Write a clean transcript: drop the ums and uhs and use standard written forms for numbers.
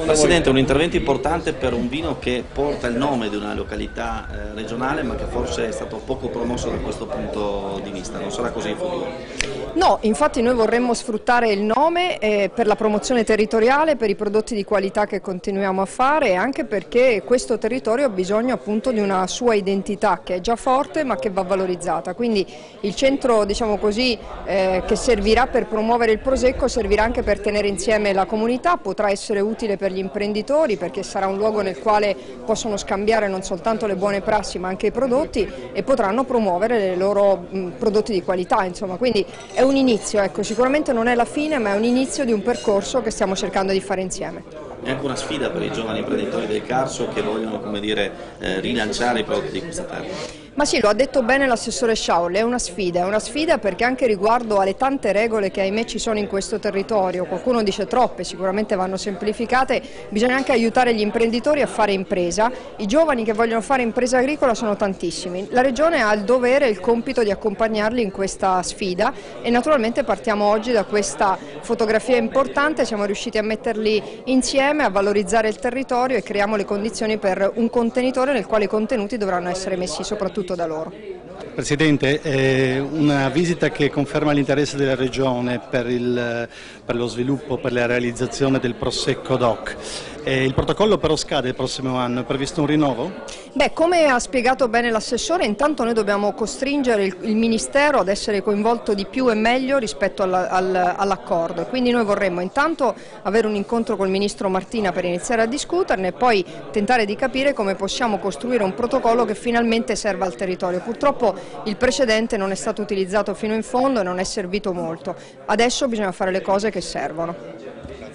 Presidente, un intervento importante per un vino che porta il nome di una località regionale, ma che forse è stato poco promosso da questo punto di vista, non sarà così in futuro? No, infatti noi vorremmo sfruttare il nome per la promozione territoriale, per i prodotti di qualità che continuiamo a fare e anche perché questo territorio ha bisogno appunto di una sua identità che è già forte ma che va valorizzata. Quindi il centro, diciamo così, che servirà per promuovere il Prosecco servirà anche per tenere insieme la comunità, potrà essere utile per gli imprenditori perché sarà un luogo nel quale possono scambiare non soltanto le buone prassi ma anche i prodotti e potranno promuovere i loro prodotti di qualità, insomma. Quindi è un inizio, ecco, sicuramente non è la fine ma è un inizio di un percorso che stiamo cercando di fare insieme. È anche una sfida per i giovani imprenditori del Carso che vogliono, come dire, rilanciare i prodotti di questa terra. Ma sì, lo ha detto bene l'assessore Sciaul, è una sfida perché anche riguardo alle tante regole che ahimè ci sono in questo territorio, qualcuno dice troppe, sicuramente vanno semplificate, bisogna anche aiutare gli imprenditori a fare impresa, i giovani che vogliono fare impresa agricola sono tantissimi, la Regione ha il dovere e il compito di accompagnarli in questa sfida e naturalmente partiamo oggi da questa fotografia importante, siamo riusciti a metterli insieme, a valorizzare il territorio e creiamo le condizioni per un contenitore nel quale i contenuti dovranno essere messi soprattutto da loro. Presidente, è una visita che conferma l'interesse della Regione per lo sviluppo, per la realizzazione del Prosecco DOC. Il protocollo però scade il prossimo anno, è previsto un rinnovo? Beh, come ha spiegato bene l'assessore, intanto noi dobbiamo costringere il Ministero ad essere coinvolto di più e meglio rispetto all'accordo. Quindi noi vorremmo intanto avere un incontro col Ministro Martina per iniziare a discuterne e poi tentare di capire come possiamo costruire un protocollo che finalmente serva al territorio. Purtroppo il precedente non è stato utilizzato fino in fondo e non è servito molto. Adesso bisogna fare le cose che servono.